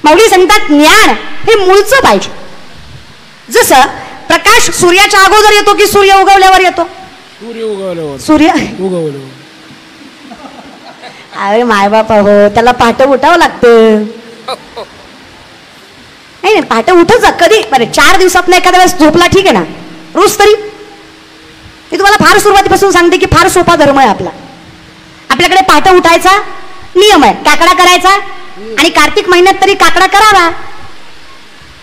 माऊली सांगतात ज्ञान हे मूळचं पाहिजे. जसं प्रकाश सूर्याच्या अगोदर येतो की सूर्य उगवल्यावर येतो? सूर्य उगवल्यावर. सूर्य उगवल्यावर. अरे मायबापा हो, त्याला पहाटे उठावं लागतं. नाही पहाटे उठच जा कधी. बरं 4 दिवसात एखाद्या वेळेस झोपला ठीक आहे ना, रोज तरी. मी तुम्हाला फार सुरुवातीपासून सांगते की फार सोपा धर्म आहे आपला. आपल्याकडे पहाटे उठायचा नियम आहे, काकडा करायचा आणि कार्तिक महिन्यात तरी काकडा करावा.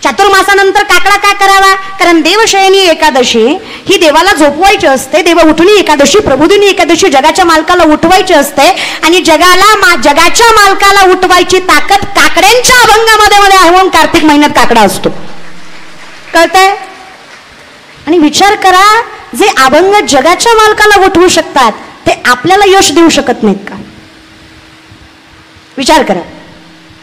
चातुर्मासानंतर काकडा का करावा? कारण देवशयनी एकादशी ही देवाला झोपवायची असते. देवउठणी एकादशी, प्रबोधिनी एकादशी जगाच्या मालकाला उठवायची असते. आणि जगाच्या मालकाला उठवायची ताकद काकड्यांच्या अभंगामध्ये आहे म्हणून कार्तिक महिन्यात काकडा असतो. कळतंय? आणि विचार करा, जे अभंग जगाच्या मालकाला उठवू शकतात ते आपल्याला यश देऊ शकत नाहीत का? विचार करा,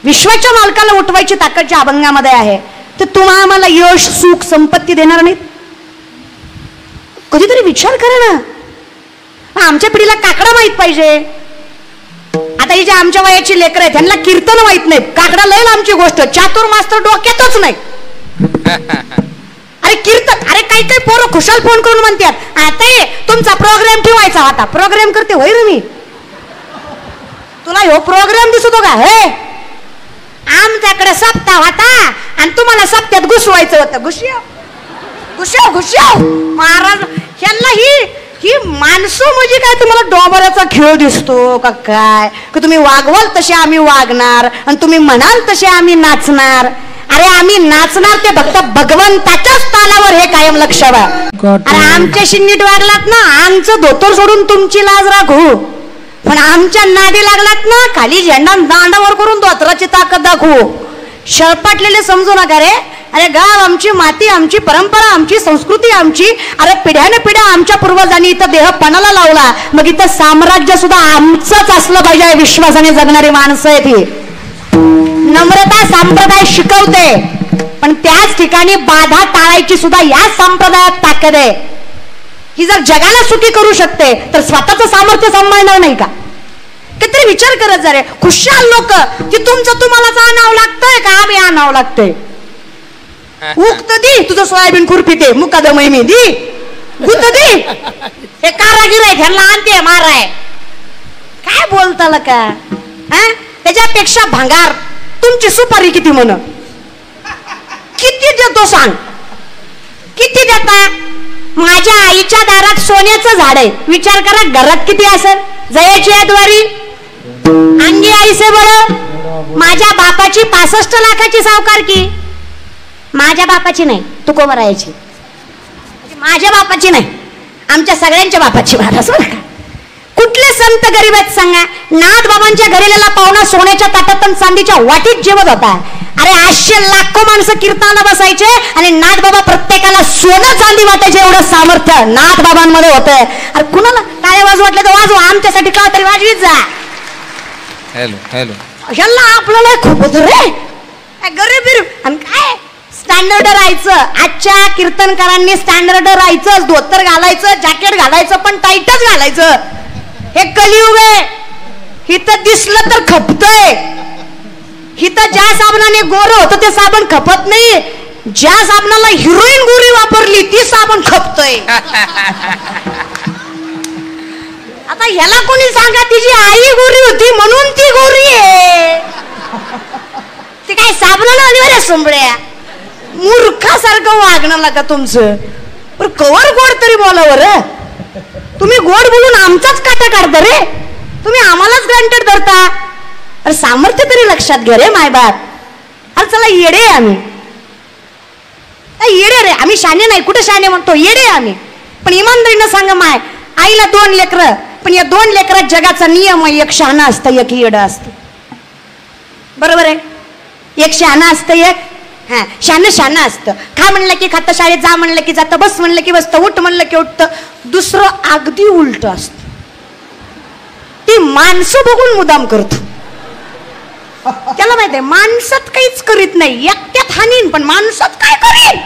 विश्वाच्या मालकाला उठवायची ताकद ज्या अभंगामध्ये आहे तर तुम्हाला आम्हाला यश, सुख, संपत्ती देणार नाहीत? कधीतरी विचार करा ना. आमच्या पिढीला काकडा माहित पाहिजे. आता ही जे आमच्या वयाची लेकर आहेत त्यांना कीर्तन माहित नाहीत. काकडा लय आमची गोष्ट, चातुर्मास तर डोक्यातच नाही. अरे कीर्तन, अरे काही काही पोरं खुशाल फोन करून म्हणतात आता तुमचा प्रोग्राम ठेवायचा होता. प्रोग्राम करते होय रे मी? तुला ह्यो प्रोग्राम दिसतो का? हे आमच्याकडे सप्ताह होता आणि तुम्हाला सप्त्यात घुसवायचं होतं. घुसव महाराज. ह्यांना ही माणसं म्हणजे काय? तुम्हाला डोंबराचा खेळ दिसतो का काय? की तुम्ही वागवाल तसे आम्ही वागणार आणि तुम्ही म्हणाल तसे आम्ही नाचणार. अरे आम्ही नाचणार ते फक्त भगवंताच्याच तालावर, हे कायम लक्षात. अरे आमच्याशी नीट वागलात ना, आमचं धोतर सोडून तुमची लाज राखू. पण आमच्या नादी लागलात ना, खाली झेंडा दांडावर करून धोतराची ताकद दाखवू. शळपाटलेले समजू नका रे. अरे गाव आमची, माती आमची, परंपरा आमची, संस्कृती आमची. अरे पिढ्याने पिढ्या आमच्या पूर्वजांनी इथं देह पणाला लावला. मग इथं साम्राज्य सुद्धा आमचंच असलं पाहिजे. विश्वासाने जगणारी माणसं आहेत ही. नम्रता संप्रदाय शिकवते, पण त्याच ठिकाणी बाधा टाळायची सुद्धा या संप्रदायात ताकद आहे. ही जर जगाला सुखी करू शकते तर स्वतःचं सामर्थ्य सांभाळणार नाही का? काहीतरी विचार करत जा रे. खुशाल लोक की तुमचं तुम्हालाच आणावं लागतंय का आम्ही आणावं लागतंय? उक्त दी तुझं सोयाबीन खुरपी ते मुकादमय मी दी गुत दी. हे कारागीर आहे, ह्यांना आणते माराय. काय बोलताल का? त्याच्यापेक्षा भांगार. तुमची सुपारी किती म्हण? किती देतो सांग? किती देता? माझ्या आईच्या दारात सोन्याचं झाड आहे. विचार करा घरात किती असेल? जयाची द्वारी अंगी आईसे बळ. माझ्या बापाची 65 लाखाची सावकारकी. माझ्या बापाची नाही, तुकोबरायाची. माझ्या बापाची नाही, आमच्या सगळ्यांच्या बापाची. महाराज बरं का? कुठले संत गरीब आहेत सांगा? नाथ बाबांच्या घरीला पाहुणा सोन्याच्या ताटात आणि चांदीच्या वाटीत जेवत होता. अरे 800 लाखो माणसं कीर्तनाला बसायचे आणि नाथ बाबा प्रत्येकाला सोनं चांदी वाटायचे. एवढं सामर्थ्य नाथ बाबांमध्ये होतंय. अरे कुणाला काय वाजू वाटलं तर वाजवा, आमच्यासाठी का तरी वाजवीत जा. Hello hello. ह्याला आपल्याला खूप होत रे. गरीब आणि काय स्टँडर्ड राहायचं. आजच्या कीर्तनकारांनी स्टँडर्ड राहायचं. धोतर घालायचं, जॅकेट घालायचं, पण टाईटच घालायचं. हे कलियुग आहे. हिथं दिसलं तर खपतय. हिथं ज्या साबणाने गोरं होतं ते साबण खपत नाही. ज्या साबणाला हिरोईन गोरी वापरली ती साबण खपतय. आता ह्याला कोणी सांगा तिची आई गोरी होती म्हणून ती गोरी आहे. ते काय साबणाला अनिवार्य सोंबड्या. मूर्खासारखं वागणं लागा तुमचं. पण कवर गोड तरी बोलावर. तुम्ही गोड बोलून आमचाच काटा काढता रे. तुम्ही आम्हालाच ग्रँटेड धरता. अरे सामर्थ्य तरी लक्षात घ्या रे मायबाप. अरे चला येडे आम्ही. येडे रे आम्ही, शाने नाही. कुठे शाने म्हणतो? येडे आम्ही. पण इमानदारीनं सांगा माय, आईला 2 लेकरं, पण या 2 लेकरात जगाचा नियम आहे. एक शहाणा असतं, एक येडं असतं. बरोबर आहे? एक शहाणा असतं, एक शान असतं. खा म्हणलं की खातं, शाळेत जा म्हणलं की जातं, बस म्हणलं की बसतं, उठ म्हणलं की उठतं. दुसरं अगदी उलट असतं. ती माणसं बघून मुदाम करतो. त्याला माहिती आहे माणसात काहीच करीत नाही. एकट्यात हानीन पण माणसात काय करीन?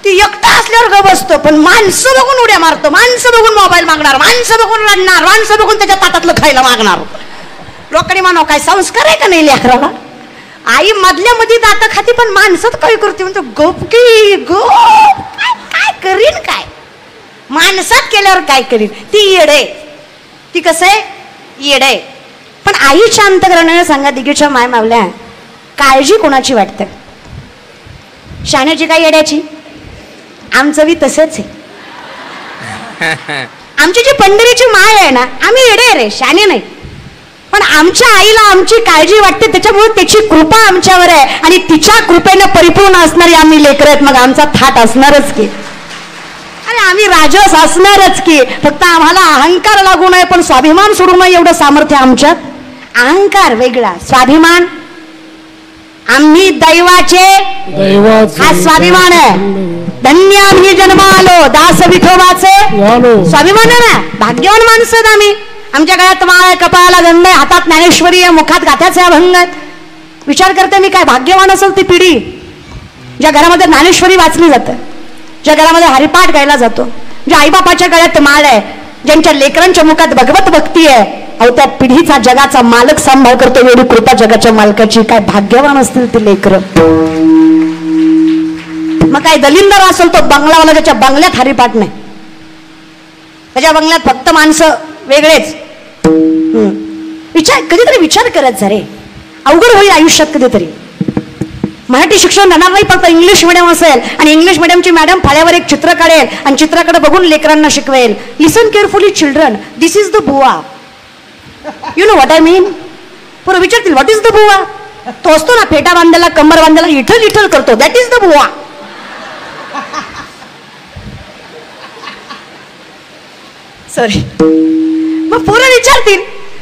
ती एकटा असल्यावर ग बसतो, पण माणसं बघून उड्या मारतो. माणसं बघून मोबाईल मागणार, माणसं बघून रडणार, माणसं बघून त्याच्या ताटातलं खायला मागणार. लोकांनी मानव काय संस्कार आहे का नाही लेकराला? आई मधल्या मध्ये दात खाती पण माणसात काय करते म्हणतो गप की गप काय करीन काय माणसात केल्यावर काय करीन ती येडे ती कसं आहे येडे. पण आई शांत करण्याने सांगा दिगीच्या माय मावल्या काळजी कोणाची वाटते शाण्याची काय येड्याची आमचं बी तसंच आहे. आमची जी पंढरीची माय आहे ना आम्ही येडे रे शाने नाही पण आमच्या आईला आमची काळजी वाटते त्याच्यामुळे त्याची कृपा आमच्यावर आहे आणि तिच्या कृपेने परिपूर्ण असणारी आम्ही लेकर आहेत. मग आमचा थाट असणारच की अरे आम्ही राजस असणारच की फक्त आम्हाला अहंकार लागू नये पण स्वाभिमान सोडू नये एवढं सामर्थ्य आमच्यात. अहंकार वेगळा स्वाभिमान आम्ही दैवाचे हा स्वाभिमान आहे. धन्य आम्ही जन्मालो दास विठोबाचे स्वाभिमान आहे ना भाग्यवान माणसं आहेत आम्ही. आमच्या गळ्यात माळ आहे कपाळाला गंध आहे हातात ज्ञानेश्वरी आहे मुखात गाथ्याचे अभंग आहेत. विचार करते मी काय भाग्यवान असेल ती पिढी ज्या घरामध्ये ज्ञानेश्वरी वाचली जाते ज्या घरामध्ये हरिपाठ गायला जातो ज्या आईबापाच्या गळ्यात माळ आहे ज्यांच्या लेकरांच्या मुखात भगवत भक्ती आहे अहो त्या पिढीचा जगाचा मालक सांभाळ करतो एवढी कृपा जगाच्या मालकाची. काय भाग्यवान असतील ते लेकर. मग काय दलिंदर असेल तो बंगलावाला ज्याच्या बंगल्यात हरिपाठ नाही त्याच्या बंगल्यात फक्त माणसं वेगळेच. कधीतरी विचार करत जा रे अवघड होईल आयुष्यात कधीतरी. मराठी शिक्षण देणार नाही फक्त इंग्लिश मिडियम असेल आणि इंग्लिश मिडियमची मॅडम फळ्यावर एक चित्र काढेल आणि चित्राकडे बघून लेकरांना शिकवेल. Listen carefully children this is the बुवा you know what I mean. पुढे विचारतील व्हॉट इज द बुवा. तो असतो ना फेटा बांधायला कंबर बांधायला इठल इठल करतो दॅट इज द बुवा. सॉरी मग पुढे विचारतील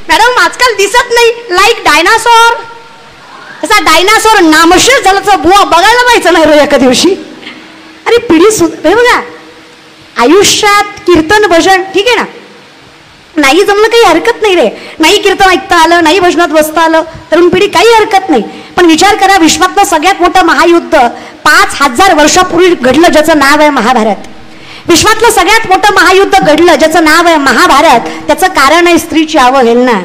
मॅडम आजकाल दिसत नाही लाईक डायनासॉर. असा डायनासॉर नामशेष झाल्याचा बुवा बघायला जायचं नाही रे एका दिवशी. अरे पिढी हे बघा आयुष्यात कीर्तन भजन ठीक आहे ना नाही जमलं काही हरकत नाही रे. नाही कीर्तन ऐकता आलं नाही भजनात बसता आलं तरुण पिढी काही हरकत नाही. पण विचार करा विश्वातलं सगळ्यात मोठं महायुद्ध 5000 वर्षापूर्वी घडलं ज्याचं नाव आहे महाभारत. विश्वातलं सगळ्यात मोठं महायुद्ध घडलं ज्याचं नाव आहे महाभारत. त्याचं कारण आहे स्त्रीची अवहेलना.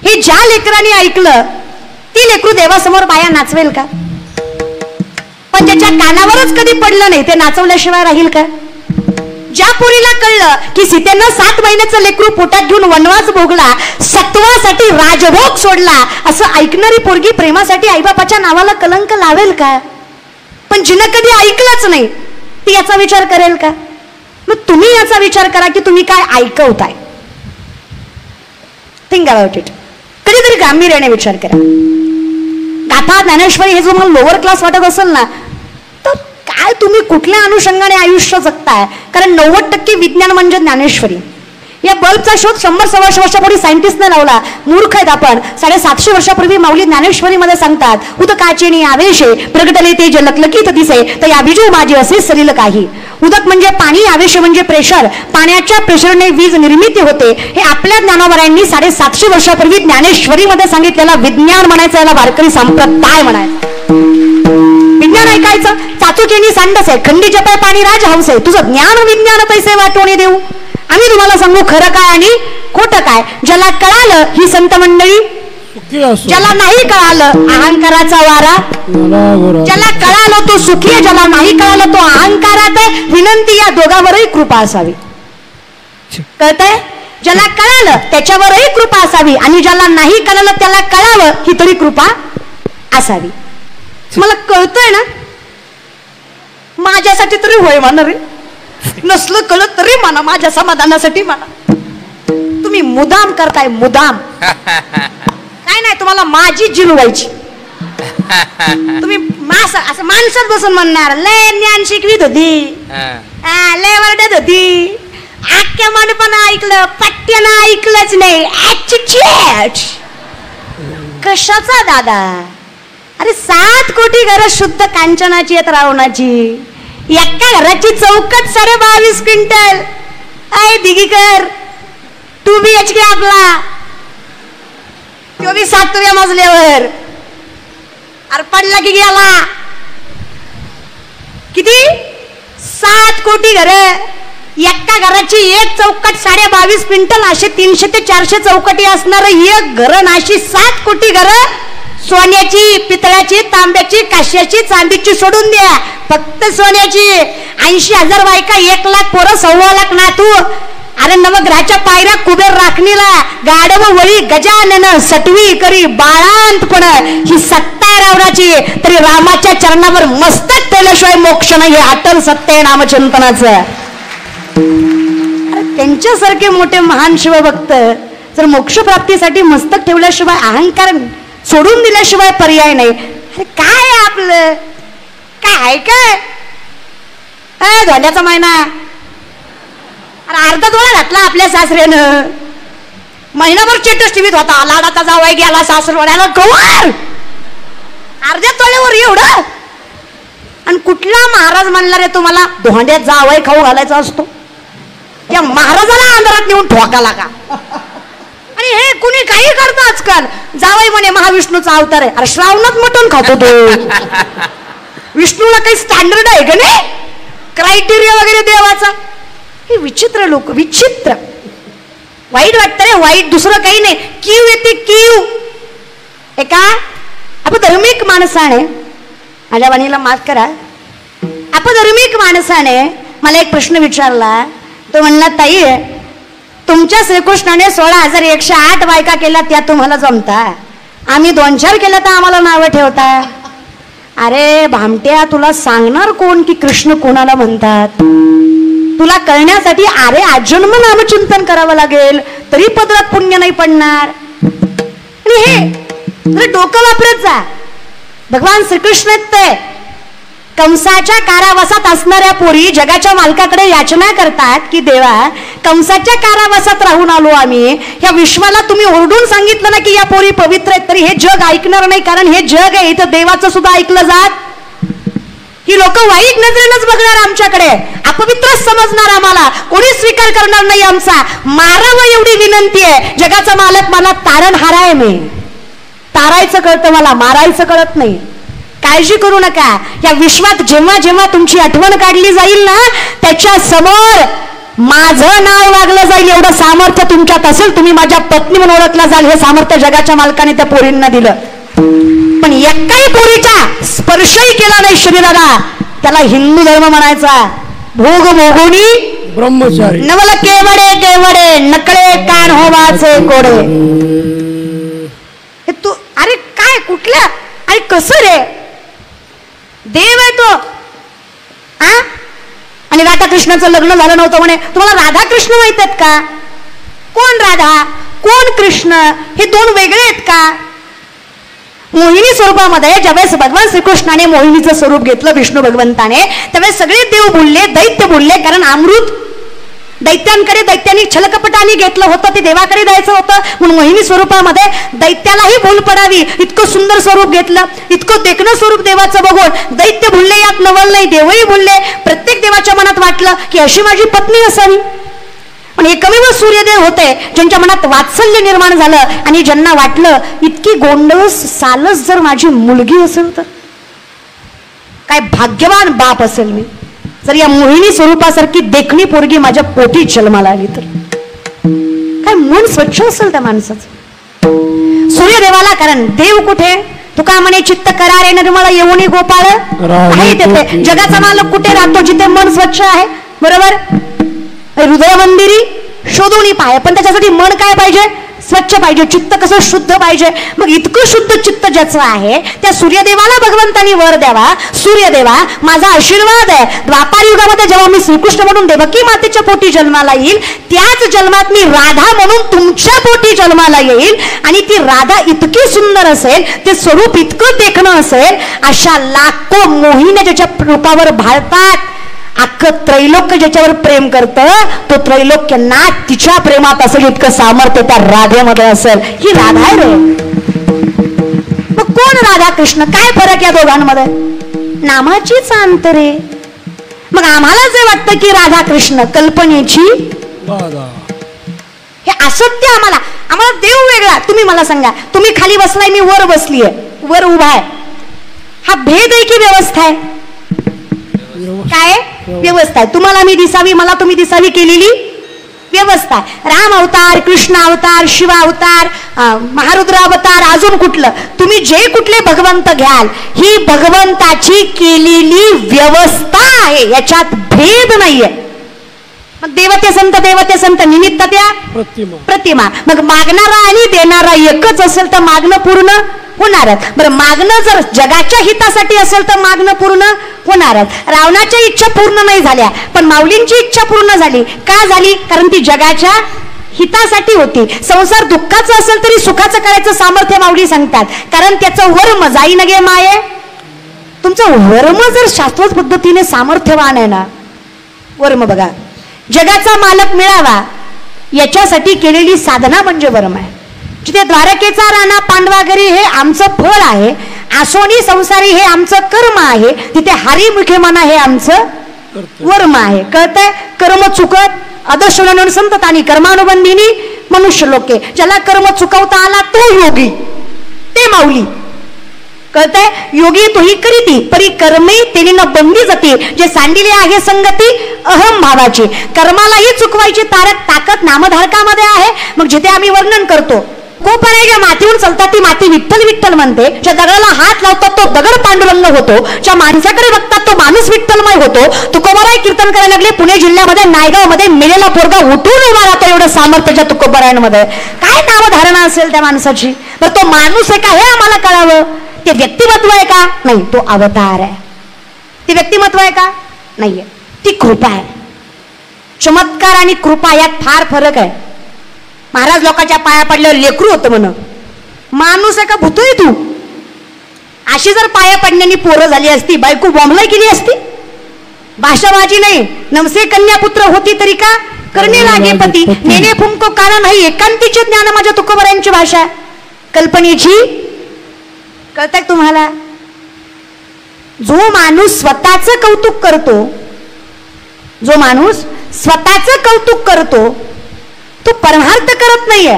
हे ज्या लेकरांनी ऐकलं ती लेकरू देवासमोर बाया नाचवेल का. पण ज्याच्या कानावरच कधी पडलं नाही ते नाचवल्याशिवाय राहील का. ज्या पोरीला कळलं की सीतेनं 7 महिन्याचं लेकरू पोटात घेऊन वनवास भोगला सत्वासाठी राजभोग सोडला असं ऐकणारी पोरगी प्रेमासाठी आईबापाच्या नावाला कलंक लावेल का. पण जिनं कधी ऐकलंच नाही ती याचा विचार करेल का. मग तुम्ही याचा विचार करा की तुम्ही काय ऐकवताय. Think about it. कधीतरी गांभीर्याने विचार करा. गाथा ज्ञानेश्वरी हे जो मला लोअर क्लास वाटत असेल ना तर काय तुम्ही कुठल्या अनुषंगाने आयुष्य जगताय. कारण 90% विज्ञान म्हणजे ज्ञानेश्वरी. या बल्बचा शोध 100-125 वर्षापूर्वी सायंटिस्टने लावला. मूर्ख आहेत आपण. 750 वर्षापूर्वी माऊली ज्ञानेश्वरीमध्ये सांगतात उदकाचेनी आवेशे प्रगटले ते जे लकलकीत दिसे तर या विजू माझी असे सलील काही. उदक म्हणजे पाणी आवेश म्हणजे प्रेशर. पाण्याच्या प्रेशरने वीज निर्मिती होते. हे आपल्या ज्ञानोबरायांनी 750 वर्षापूर्वी ज्ञानेश्वरीमध्ये सांगितलेला विज्ञान म्हणायचं याला वारकरी संप्रदाय म्हणायचं. विज्ञान ऐकायचं चाचुकेनी सांडस आहे खंडी जपाय पाणी राज हंस आहे. तुझं ज्ञान विज्ञान पैसे वाटवणे देऊ. आम्ही तुम्हाला सांगू खरं काय आणि खोटं काय. ज्याला कळालं ही संत मंडळी ज्याला नाही कळालं अहंकाराचा वारा. ज्याला कळालं तो सुखी आहे ज्याला नाही कळालं तो अहंकारात आहे. विनंती या दोघांवरही कृपा असावी. कळतंय. ज्याला कळालं त्याच्यावरही कृपा असावी आणि ज्याला नाही कळालं त्याला कळावं ही तरी कृपा असावी. मला कळतंय ना माझ्यासाठी तरी होय म्हणा रे. नसलं कळत तरी म्हणा माझ्या समाधानासाठी म्हणा. तुम्ही मुदाम करताय मुदाम. काय नाही तुम्हाला माझी जिलवायची. तुम्ही असं माणसात बसून म्हणणार लय ज्ञान शिकवीत होती लय वरडत होती आख्या पण ऐकलं पट्ट्यानं ऐकलंच नाही. कशाचा दादा. अरे 7 कोटी घरं शुद्ध कांचनाची आहेत रावणाची. एका घराची चौकट 22.5 क्विंटल. अय दिगीकर 2 BHK आपला तो बी 7व्या मजल्यावर. अरे पडला की गेला. किती 7 कोटी घर. एका घराची एक चौकट 22.5 क्विंटल. असे 300 ते 400 चौकटी असणार एक घर. अशी 7 कोटी घर सोन्याची, पितळाची, तांब्याची, काश्याची, चांदीची सोडून द्या, फक्त सोन्याची. 80,000 बायका, 1,00,000 पोरं, 1,25,000 नातू. अरे नवग्रहाच्या पायऱ्या कुबेर राखणीला, गाढव वळी गजानन, सटवी करी बाळांतपण. ही सत्ता आहे रावणाची, तरी रामाच्या चरणावर मस्तक ठेवल्याशिवाय मोक्ष नाही. हे अटल सत्य आहे नामचिंतनाचं. त्यांच्यासारखे मोठे महान शिवभक्त जर मोक्षप्राप्तीसाठी मस्तक ठेवल्याशिवाय, अहंकार सोडून दिल्याशिवाय पर्याय नाही. अरे काय आपलं काय काय धोंड्याचा महिना. अरे अर्धा डोळा घातला आपल्या सासऱ्यानं. महिनाभर स्टेटस टीव्हीत होता, लाडाचा जावाई गेला सासरवाड्याला, गवर अर्ध्या तोळ्यावर एवढं. आणि कुठला महाराज म्हणला रे तुम्हाला धोंड्यात जावाई खाऊ घालायचा असतो? या महाराजाला अंधारात नेऊन ठोकाला का? आणि हे कुणी काही करतं आजकाल. जावई म्हणे महाविष्णूचा अवतार आहे. अरे श्रावणात मटण खातो तो. विष्णूला काही स्टँडर्ड आहे का नाही? क्रायटेरिया वगैरे देवाचा. हे विचित्र लोक, विचित्र. वाईट वाटतं रे, वाईट, दुसरं काही नाही. कीव येते कीव. एका अपधर्मिक माणसाने, माझ्या वाणीला माफ करा, अपधर्मिक माणसाने मला एक प्रश्न विचारला. तो म्हणला, ताई तुमच्या श्रीकृष्णाने 16,108 बायका केल्या, त्या तुम्हाला जमता, आम्ही 2-4 केल्या तर आम्हाला नावं ठेवता. अरे भामट्या, तुला सांगणार कोण की कृष्ण कोणाला म्हणतात? तुला कळण्यासाठी अरे आजन्म नामचिंतन करावं लागेल, तरी पदरात पुण्य नाही पडणार. आणि हे डोकं वापरत जा. भगवान श्रीकृष्ण ते कंसाच्या कारावासात असणाऱ्या पोरी जगाच्या मालकाकडे याचना करतात की देवा, कंसाच्या कारावासात राहून आलो आम्ही, या विश्वाला तुम्ही ओरडून सांगितलं ना की या पोरी पवित्र आहेत, तरी हे जग ऐकणार नाही, कारण हे जग आहे, इथं देवाचं सुद्धा ऐकलं जात. ही लोक वाईट नजरेनंच बघणार आमच्याकडे, अपवित्रच समजणार, आम्हाला कोणी स्वीकार करणार नाही आमचा. मारावं एवढी विनंती आहे. जगाचा मालक मला तारणहार आहे, मी तारायचं कळतं मला, मारायचं कळत नाही. काळजी करू नका. या विश्वात जेव्हा जेव्हा तुमची आठवण काढली जाईल ना, त्याच्या समोर माझं नाव लागलं जाईल. एवढं सामर्थ्य तुमच्यात असेल, तुम्ही माझ्या पत्नी म्हणून ओळखला जाल. हे सामर्थ्य जगाच्या मालकाने त्या पोरींना दिलं. पण एकाही पोरीचा स्पर्शही केला नाही शरीराला, त्याला हिंदू धर्म म्हणायचा. भोग भोगुनी ब्रह्मचारी नवल केवडे केवडे, नकळे कान होवाचे कोडे. हे तू अरे काय कुठल्या आणि कसं रे? देव आहे तो. आणि राधाकृष्णाचं लग्न झालं नव्हतं म्हणे. तुम्हाला राधाकृष्ण माहित आहेत का? कोण राधा कोण कृष्ण हे दोन वेगळे आहेत का? मोहिनी स्वरूपामध्ये ज्यावेळेस भगवान श्रीकृष्णाने मोहिनीचं स्वरूप घेतलं विष्णू भगवंताने, त्यावेळेस सगळे देव बोलले, दैत्य बोलले, कारण अमृत दैत्यांकडे दैत्यांनी छलकपटाने घेतलं होतं, ते देवाकडे द्यायचं होतं. म्हणून मोहिनी स्वरूपामध्ये दैत्यालाही भूल पडावी इतकं सुंदर स्वरूप घेतलं. इतकं देखणं स्वरूप देवाचं बघून दैत्य बोलले, यात नवल नाही. देवही बोलले. प्रत्येक देवाच्या मनात वाटलं की अशी माझी पत्नी असावी. पण एकमेव सूर्यदेव होते ज्यांच्या मनात वात्सल्य निर्माण झालं, आणि ज्यांना वाटलं इतकी गोंडस सालस जर माझी मुलगी असेल तर काय भाग्यवान बाप असेल मी, जर या मोहिनी स्वरूपासारखी देखणी पोरगी माझ्या पोटी जन्माला आली तर. काय मन स्वच्छ असेल त्या माणसाचं. सूर्यदेवाला, कारण देव कुठे? तुका म्हणे चित्त करारे निर्मळ येऊनी गोपाळ आहे तिथे. जगाचा मालक कुठे राहतो? जिथे मन स्वच्छ आहे. बरोबर. हृदय मंदिरी शोधून पाय, पण त्याच्यासाठी मन काय पाहिजे? स्वच्छ पाहिजे. चित्त कसं शुद्ध पाहिजे. मग इतकं शुद्ध चित्त ज्याचं आहे त्या सूर्यदेवाला भगवंतानी वर द्यावा. सूर्यदेवा, माझा आशीर्वाद आहे, द्वापार युगामध्ये जेव्हा मी श्रीकृष्ण म्हणून देवकी मातेच्या पोटी जन्माला येईल, त्याच जन्मात मी राधा म्हणून तुमच्या पोटी जन्माला येईल. आणि ती राधा इतकी सुंदर असेल, ते स्वरूप इतकं देखणं असेल, अशा लाखो मोहिनी ज्याच्या रूपावर भाळतात. अख्खं त्रैलोक्य ज्याच्यावर प्रेम करतं, तो त्रैलोक्य ना तिच्या प्रेमात असेल इतकं सामर्थ्य त्या राधेमध्ये असेल. ही राधा आहे रे. मग कोण राधा कृष्ण? काय फरक या दोघांमध्ये? नामाचीच अंतरे. मग आम्हाला जे वाटतं की राधा कृष्ण कल्पनेची, हे असत्य. आम्हाला देव वेगळा. तुम्ही मला सांगा, तुम्ही खाली बसलाय, मी वर बसलीये, वर उभा आहे, हा भेद आहे की व्यवस्था आहे? काय व्यवस्था आहे? तुम्हाला मी दिसावी, मला तुम्ही दिसावी केलेली व्यवस्था आहे. राम अवतार, कृष्ण अवतार, शिव अवतार, महारुद्र अवतार, अजून कुठलं तुम्ही जे कुठले भगवंत घ्याल, ही भगवंताची केलेली व्यवस्था आहे, याच्यात भेद नाहीये. मग देवते संत निमित्त त्या प्रतिमा. मग मागणारा आणि देणारा एकच असेल तर मागणं पूर्ण होणारच. बरं, मागणं जर जगाच्या हितासाठी असेल तर मागणं पूर्ण होणारच. रावणाच्या इच्छा पूर्ण नाही झाल्या, पण माऊलींची इच्छा पूर्ण झाली. का झाली? कारण ती जगाच्या हितासाठी होती. संसार दुःखाचा असेल तरी सुखाचं करायचं सामर्थ्य माऊली सांगतात, कारण त्याचं वर्म जाई नगे माये. तुमचं वर्म जर शाश्वत पद्धतीने सामर्थ्यवान आहे ना, वर्म बघा, जगाचा मालक मिळावा याच्यासाठी केलेली साधना म्हणजे वर्म आहे. जिथे द्वारकेचा राणा पांडवागरी हे आमचं फळ आहे, आसोनी संसारी हे आमचं कर्म आहे, तिथे हरिमुखे मना हे आमचं वर्म आहे. कळतंय? कर्म चुकत अदर्शनानं संतत आणि कर्मानुबंधिनी मनुष्य लोके. ज्याला कर्म चुकवता आला तो योगी, ते माऊली. कळतंय? योगी तोही करीती परी कर्मे तेने न बंदी जाती, जे सांडिले आहे संगती अहम भावाची. कर्मालाही चुकवायची ताकद नामधारकामध्ये आहे. मग जिथे आम्ही वर्णन करतो, कोपरे ज्या मातीहून चालतात ती माती विठ्ठल विठ्ठल म्हणते, ज्या दगडाला हात लावतात तो दगड पांडुरंग होतो, ज्या माणसाकडे बघतात तो माणूस विठ्ठलमय होतो. तुकोबाराय कीर्तन करायला लागले पुणे जिल्ह्यामध्ये नायगावमध्ये, मेलेला पोरगा उठून उभा राहतो, एवढं सामर्थ्याच्या तुकोबारायांमध्ये. काय नावधारणा असेल त्या माणसाची? बरं, तो माणूस आहे का हे आम्हाला कळावं. ते व्यक्तिमत्व आहे का? नाही, तो अवतार आहे. ते व्यक्तिमत्व आहे का? नाहीये, ती कृपा आहे. चमत्कार आणि कृपा यात फार फरक आहे. महाराज लोकांच्या पाया पडल्यावर लेकरू होतं म्हण, माणूस आहे का भूतोय तू? अशी जर पाया पडण्यानी पोरं झाली असती, बायको बॉम्बलाई केली असती. भाषाबाजी नाही, नमसे कन्या पुत्र होती तरी का करणे लागे पती, नेने फुंको कारण नाही एकांतीचे ज्ञान माझ्या तुकोबऱ्यांची भाषा कल्पनेची. कळतंय तुम्हाला? जो माणूस स्वतःचं कौतुक करतो, जो माणूस स्वतःचं कौतुक करतो तो परमार्थ करत नाहीये.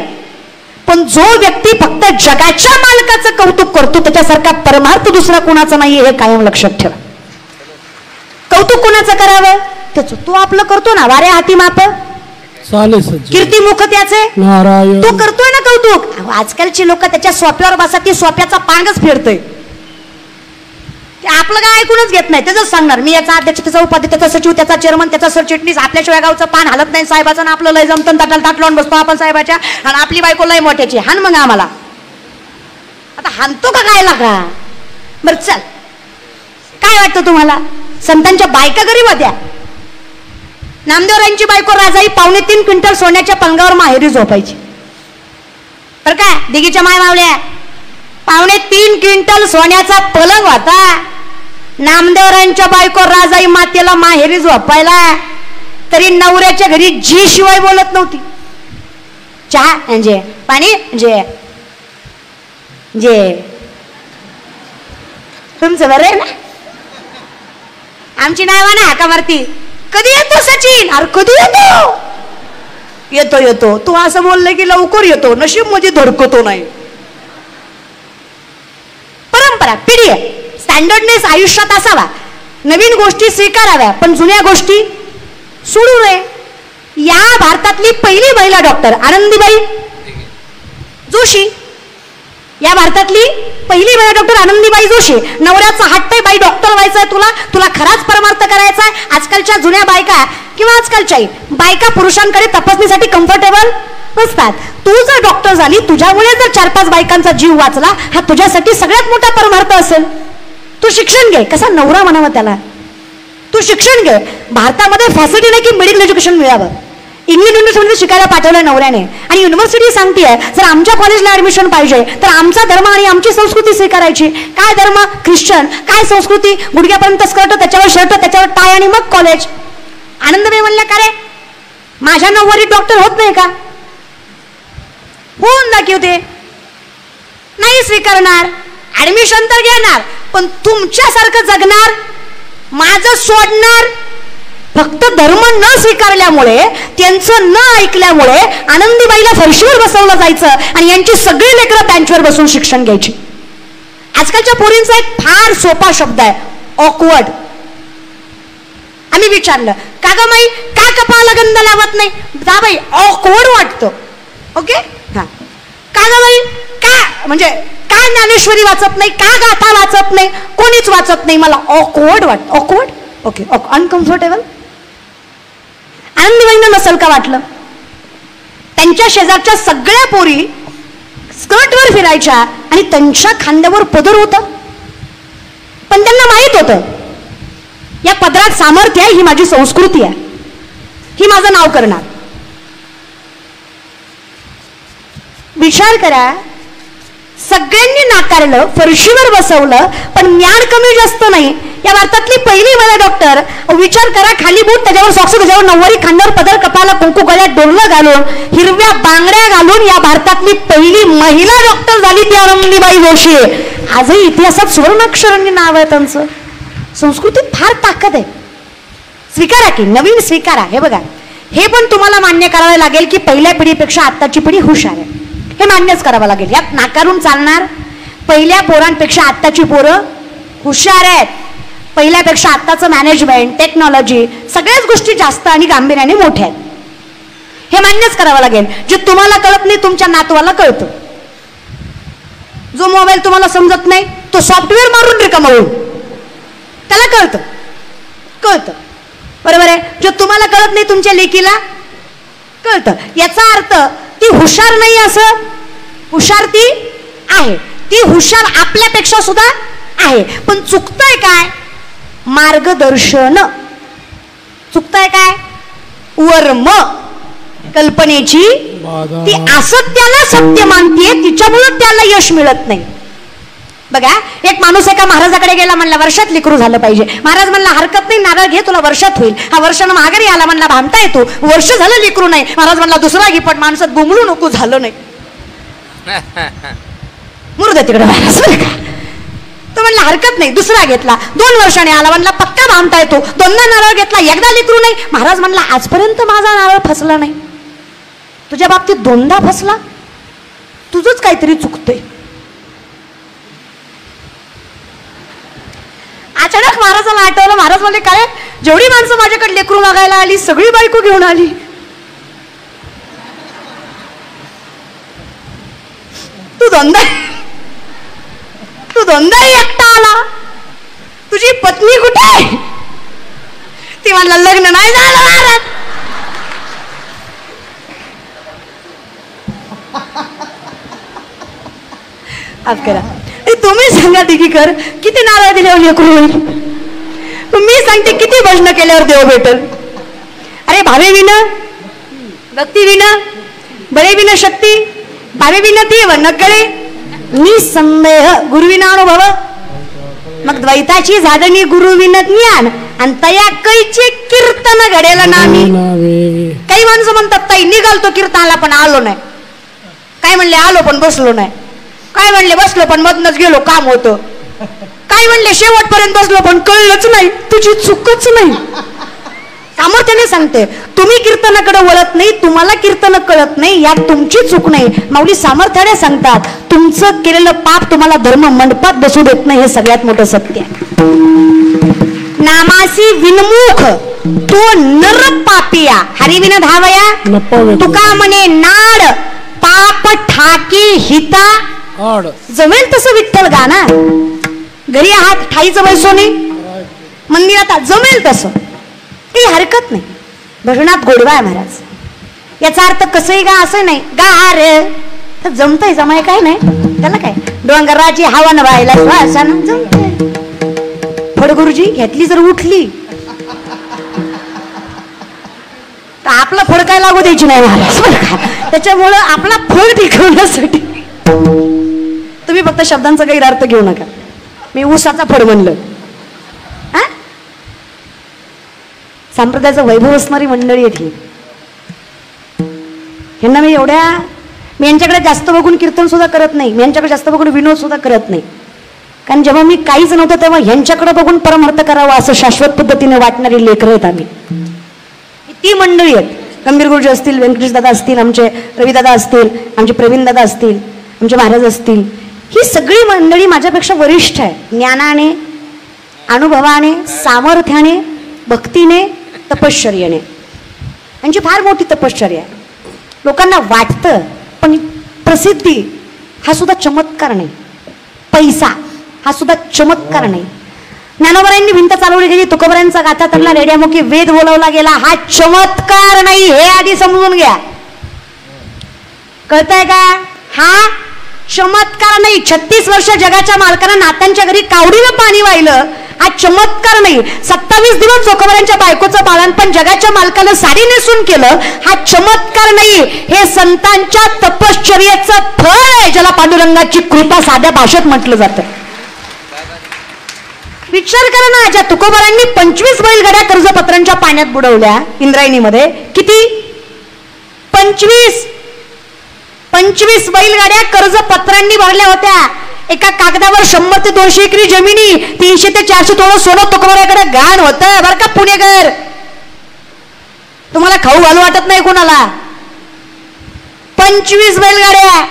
पण जो व्यक्ती फक्त जगाच्या मालकाचं कौतुक करतो त्याच्यासारखा परमार्थ दुसरा कोणाचा नाहीये, हे कायम लक्षात ठेवा. कौतुक कोणाचं करावं? त्याच तो आपलं करतो ना, वाऱ्या हाती माप कीर्ती मुख त्याचे, तो करतोय ना कौतुक. आजकालची लोक त्याच्या सोप्यावर बसा, ती सोप्याचा पांगच फिरतोय. ते आपलं काय ऐकूनच घेत नाही, त्याच सांगणार मी याचा अध्यक्ष, त्याचा उपाध्यक्ष, त्याचा सचिव, त्याचा चेअरमन, त्याचा सरचिटणीस. आपल्याशिवाय गावचं पान हलत नाही साहेबाचं, ना आपलं लय जमतं ताटाला ताट लावून बसतो आपण साहेबाच्या, आणि आपली बायको लय मोठ्याची. हान मग आम्हाला आता हानतो का काय लागा? बर चल, काय वाटतं तुम्हाला? संतांच्या बायका गरीब होत्या. नामदेवरायांची बायको राजाई 3.5 क्विंटल सोन्याच्या पलंगावर माहेरी झोपायची. तर काय दिघीच्या माय मावल्या, 3.5 क्विंटल सोन्याचा पलंग होता. नामदेवरायांच्या बायको राजाई मातेला माहेरी झोपायला, तरी नवऱ्याच्या घरी जी शिवाय बोलत नव्हती. चहा म्हणजे पाणी म्हणजे जे तुमचं बरं आहे ना. आमची नावाने हाका मारती, कधी येतो सचिन? अरे कधी येतो? येतो येतो. तू असं बोललं की लवकर येतो, नशीब मध्ये धडकतो नाही. परंपरा, पिढी आहे. स्टँडर्डनेस आयुष्यात असावा. नवीन गोष्टी स्वीकाराव्या, पण जुन्या गोष्टी सोडू नये. या भारतातली पहिली महिला डॉक्टर आनंदीबाई जोशी, या भारतातली पहिली महिला डॉक्टर आनंदीबाई जोशी. नवऱ्याचा हट्ट आहे, बाई डॉक्टर व्हायचंय तुला, तुला खराच परमार्थ करायचा आहे. आजकालच्या जुन्या बायका किंवा आजकालच्याही बायका पुरुषांकडे तपासणीसाठी कम्फर्टेबल नसतात. तू जर डॉक्टर झाली, तुझ्यामुळे जर 4-5 बायकांचा जीव वाचला, हा तुझ्यासाठी सगळ्यात मोठा परमार्थ असेल. तू शिक्षण घे, कसा नवरा म्हणावा त्याला. तू शिक्षण घे. भारतामध्ये फॅसिलिटी नाही की मेडिकल एज्युकेशन मिळावं. इंग्लिश युनिव्हर्सिटीमध्ये शिकायला पाठवलंय नवऱ्याने, आणि युनिव्हर्सिटी सांगतेय जर आमच्या कॉलेजला ऍडमिशन पाहिजे तर आमचा धर्म आणि आमची संस्कृती स्वीकारायची. काय धर्म? ख्रिश्चन. काय संस्कृती? गुडघ्यापर्यंत स्कर्ट, त्याच्यावर शर्ट, त्याच्यावर टाय, आणि मग कॉलेज. आनंदबाई म्हणल्या, का रे माझ्या नववारी डॉक्टर होत नाही का? होऊन दाखवते. नाही स्वीकारणार, ऍडमिशन तर घेणार, पण तुमच्यासारखं जगणार, माझं सोडणार. फक्त धर्म न स्वीकारल्यामुळे, त्यांचं न ऐकल्यामुळे आनंदीबाईला फरशीवर बसवलं जायचं, आणि यांची सगळी लेकरं बेंचवर बसून शिक्षण घ्यायची. आजकालच्या पोरींचा एक फार सोपा शब्द आहे, ऑकवर्ड. आम्ही विचारलं, का ग माई, का कपाळाला गंध लावत नाही, जा बाई ऑकवर्ड वाटतं. ओके हा, का ग बाई, का म्हणजे का ज्ञानेश्वरी वाचत नाही, का गाथा वाचत नाही, कोणीच वाचत नाही, मला ऑकवर्ड वाटतं. Awkward, okay, uncomfortable. आनंदीबाईंना नसल का वाटलं? त्यांच्या शेजारच्या सगळ्या पोरी स्कर्टवर फिरायच्या आणि त्यांच्या खांद्यावर पदर होता, पण त्यांना माहित होतं या पदरात सामर्थ्य आहे, ही माझी संस्कृती आहे, ही माझं नाव करणार. विचार करा, सगळ्यांनी नाकारलं, फरशीवर बसवलं, पण ज्ञान कमी जास्त नाही. या भारतातली पहिली महिला डॉक्टर. विचार करा, खाली बूट, त्याच्यावर सॉक्स, त्याच्यावर नऊवारी, खांद्यावर पदर, कपाळाला कुंकू, गळ्यात डोरलं घालून, हिरव्या बांगड्या घालून या भारतातली पहिली महिला डॉक्टर झाली ती आनंदीबाई जोशी. आजही इतिहासात सुवर्णाक्षरांनी नाव आहे त्यांचं. संस्कृतीत फार ताकद आहे. स्वीकारा की नवीन स्वीकारा. हे बघा, हे पण तुम्हाला मान्य करावं लागेल की पहिल्या पिढीपेक्षा आत्ताची पिढी हुशार आहे, हे मान्यच करावं लागेल. यात नाकारून चालणार. पहिल्या पोरांपेक्षा आत्ताची पोरं हुशार आहेत. पहिल्यापेक्षा आत्ताचं मॅनेजमेंट, टेक्नॉलॉजी, सगळ्याच गोष्टी जास्त आणि गांभीर्याने मोठ्या आहेत, हे मान्यच करावं लागेल. जे तुम्हाला कळत नाही तुमच्या नातवाला कळतं. जो मोबाईल तुम्हाला समजत नाही तो सॉफ्टवेअर मारून रिकामा होईल, त्याला कळतं. कळतं, बरोबर आहे. जो तुम्हाला कळत नाही तुमच्या लेकीला कळतं. याचा अर्थ ती हुशार नाही असं, हुशार ती आहे. ती हुशार आपल्यापेक्षा सुद्धा आहे. पण चुकतंय काय? मार्गदर्शन. चुकतंय काय? वर्म, कल्पनेची. ती असत्याला सत्य मानतीये, तिच्यामुळे त्याला यश मिळत नाही. बघा, एक माणूस एका महाराजाकडे गेला, म्हणला वर्षात लेकरू झालं पाहिजे. महाराज म्हणला हरकत नाही, नारळ घे, तुला वर्षात होईल. हा वर्षानं माघारी आला, म्हणला भामता येतो, वर्ष झालं लेकरू नाही. महाराज म्हणला दुसरा घे, पण माणसात गुंगळू नको, झालं नाही. मुर्दा तिकडे महाराज. तो म्हणला हरकत नाही, दुसरा घेतला. 2 वर्षाने आला, म्हणला पक्का भामता येतो. 2दा नारळ घेतला, एकदा लेकरू नाही. महाराज म्हणला आजपर्यंत माझा नारळ फसला नाही, तुझ्या बाबतीत 2दा फसला, तुझंच काहीतरी चुकतंय. अचानक महाराजाला आठवलं. महाराज म्हणजे काय, जेवढी माणसं माझ्याकडे लेकरू मागायला आली सगळी बायको घेऊन आली. तू दोनदाही एकटा आला, तुझी पत्नी कुठे आहे? ती म्हणला लग्न नाही झालं महाराज. आज करा, तुम्ही सांगा दिगीकर, किती नारळ दिल्यावर लेकरू होईल? मी सांगते किती भजन केल्यावर देव भेटल. अरे भावे विना भक्ती विना, बळे विना शक्ती, भावे विना देव न कळे, निसंदेह गुरुविना अनुभव. मग द्वैताची झाडणी गुरुविना ज्ञान, आणि तया कैचे कीर्तन घडेल नामी. काही माणसं म्हणतात ताई निघालतो कीर्तनाला पण आलो नाही. काय म्हणले आलो पण बसलो नाही. काय म्हणले बसलो पण मधनच गेलो, काम होतं. काय म्हणले शेवटपर्यंत बसलो पण कळलंच नाही. तुझी चूकच नाही. सामर्थ्याने सांगते, तुम्ही कीर्तनाकडे वळत नाही, तुम्हाला कीर्तन कळत नाही, यात तुमची चूक नाही. माऊली सामर्थ्याने सांगतात, तुमचं केलेलं पाप तुम्हाला धर्म मंडपात बसू देत नाही, हे सगळ्यात मोठं सत्य आहे. नामासी विनमुख तो नर पापिया, हरिविन धावया. तुका म्हणे नाड पाप ठाकी हिता, जमेल तसं विठ्ठल गाणार. घरी आहात ठाईचं वैसोने, मंदिरात जमेल तसं, काही हरकत नाही. भजनात गोडवा आहे महाराज. याचा अर्थ कसंही गा असं नाही, गा रे तर जमतंय. जमाय काय नाही त्याला, काय डोंगराची हवा न व्हायला श्वासानं जमतंय. फडगुरुजी घेतली जर उठली तर आपला फड काय लागू द्यायची नाही महाराज. त्याच्यामुळं आपला फड टिकवण्यासाठी तुम्ही फक्त शब्दांचा गैरअर्थ घेऊ नका. मी ऊसाचा फड म्हणलं. संप्रदायाचं वैभव असणारी मंडळी आहे ती. ह्यांना मी यांच्याकडे जास्त बघून कीर्तन सुद्धा करत नाही, मी यांच्याकडे जास्त बघून विनोद सुद्धा करत नाही. कारण जेव्हा मी काहीच नव्हतं तेव्हा ह्यांच्याकडे बघून परमार्थ करावा असं शाश्वत पद्धतीने वाटणारी लेकरं आहेत आम्ही. ती मंडळी आहेत. गंभीर गुरुजी असतील, व्यंकटेश दादा असतील, आमचे रविदादा असतील, आमचे प्रवीण दादा असतील, आमचे महाराज असतील, ही सगळी मंडळी माझ्यापेक्षा वरिष्ठ आहे. ज्ञानाने, अनुभवाने, सामर्थ्याने, भक्तीने, तपश्चर्याने. यांची फार मोठी तपश्चर्या आहे. लोकांना वाटतं पण प्रसिद्धी हा सुद्धा चमत्कार नाही, पैसा हा सुद्धा चमत्कार नाही. ज्ञानोबरायांनी भिंत चालवली गेली, तुकोबरायांचा गाथा त्यांना रेड्यामुखी वेद बोलवला गेला, हा चमत्कार नाही, हे आधी समजून घ्या. कळतंय का? हा चमत्कार नाही. 36 वर्ष जगाच्या मालकांना नात्यांच्या घरी कावडीनं पाणी वाहिलं, हा चमत्कार नाही. 27 दिवस तुकोबरायांच्या बायकोचं बाळंतपण जगाच्या मालकानं साडी नेसून केलं, हा चमत्कार नाही. हे संतांच्या तपश्चर्येचं फळ आहे, ज्याला पांडुरंगाची कृपा साध्या भाषेत म्हटलं जातं. विचार करा ना, ज्या तुकोबरांनी 25 बैलगाड्या कर्जपत्रांच्या पाण्यात बुडवल्या इंद्रायणीमध्ये, किती? 25 बैलगाड्या कर्जपत्रांनी भरल्या होत्या. एका कागदावर 100 ते 200 एकरी जमिनी, 300 ते 400 तोळं सोनं तुकोबराकडे गाण होतं बरं का पुणेकर. तुम्हाला खाऊ घालू वाटत नाही कोणाला. 25 बैलगाड्या.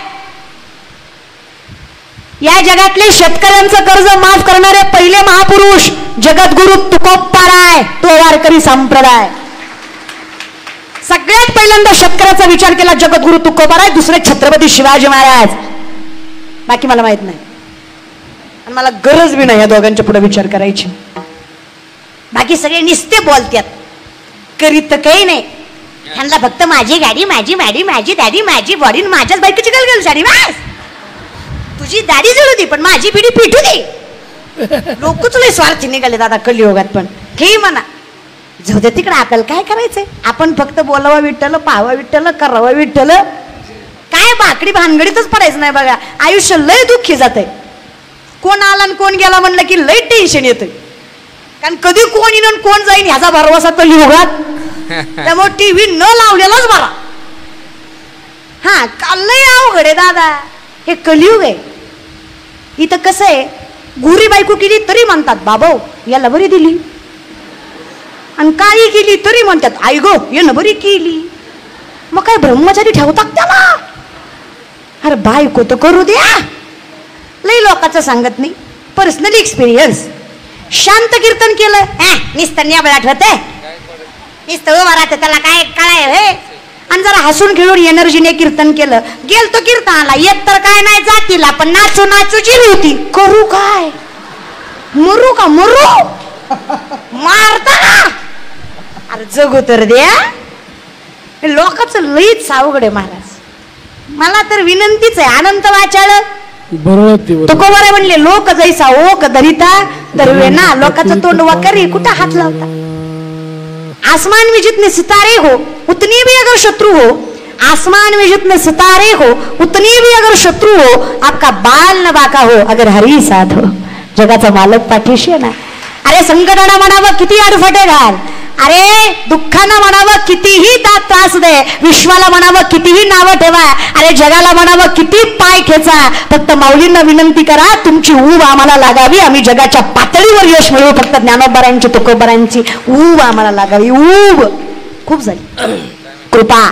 या जगातले शेतकऱ्यांचं कर्ज माफ करणारे पहिले महापुरुष जगद्गुरु तुकोबाराय, तो वारकरी संप्रदाय. सगळ्यात पहिल्यांदा शेतकऱ्याचा विचार केला जगद्गुरु तुकोबाराय, दुसरे छत्रपती शिवाजी महाराज. बाकी मला माहित नाही आणि मला गरज बी नाही या दोघांच्या पुढे विचार करायची. बाकी सगळे निस्ते बोलतात, करीत काही नाही. ह्यांना फक्त माझी गाडी, माझी मॅडी, माझी दाडी, माझी बॉडी, माझ्याच बायकोची गलगल साडी, बस. तुझी दाढी जळू दे पण माझी पिढी पिटू दे. लोकच लय स्वार्थी निघाले दादा कलियुगात. पण हे म्हणा, जाऊ दे तिकडे, अकल काय करायचंय. आपण फक्त बोलावं विठ्ठल, पाहावं विठ्ठल, करावं विठ्ठल. काय बाकडी भानगडीतच पडायचं नाही बघा. आयुष्य लय दुःखी जातंय. कोण आला आणि कोण गेला म्हणलं की लय टेन्शन येतंय, कारण कधी कोण येईन आणि कोण जाईन ह्याचा भरवसा तर युगात. त्यामुळे टीव्ही न लावलेलाच बरा. हा काल लय अवघड आहे दादा, हे कलियुग आहे. इथं कसं आहे, गुरी बायको केली तरी म्हणतात बाबा याला बरी दिली, आणि काळी केली तरी म्हणतात आई गो यानं बरी केली. मग काय ब्रह्मचारी ठेवतात त्याला. अरे बायको तर करू द्या. लई लोकांचं सांगत नाही, पर्सनल एक्सपिरियन्स. शांत कीर्तन केलं, नुसतं न्याबळ आठवतंय, नुसतं उभा राहतं त्याला काय कळाय. आणि जरा हसून खेळून एनर्जीने कीर्तन केलं, गेलतो कीर्तनाला, येत तर काय नाही जातीला, पण नाचू नाचू जिरी होती. करू काय, मरू का मरू, मारता ना. अरे जगू तर द्या. लोकांचं लईच सावगड आहे महाराज. मला तर विनंतीच आहे, अनंत वाचाळ तुकोबाराय म्हणले, लोक जैसा ओक धरिता धरवे ना. लोकांचं तोंड वाकरी कुठं हात लावता. आसमान में जितने सितारे हो उतनी भी अगर शत्रु हो, आसमान में जितने सितारे हो उतनी भी अगर शत्रु हो, आपका बाल न बाका हो अगर हरी साथ हो. जगाचा मालक पाठीशी आहे ना. अरे संकटाला म्हणावं किती अडफटे घाल, अरे दुःखानं म्हणावं कितीही त्रास दे, विश्वाला म्हणावं कितीही नावं ठेवा, अरे जगाला म्हणावं किती पाय खेचा, फक्त माऊलींना विनंती करा तुमची ऊब आम्हाला लागावी, आम्ही जगाच्या पातळीवर यश मिळवू. फक्त ज्ञानोबारांची तुकोबारांची ऊब आम्हाला लागावी. ऊब खूप झाली, कृपा.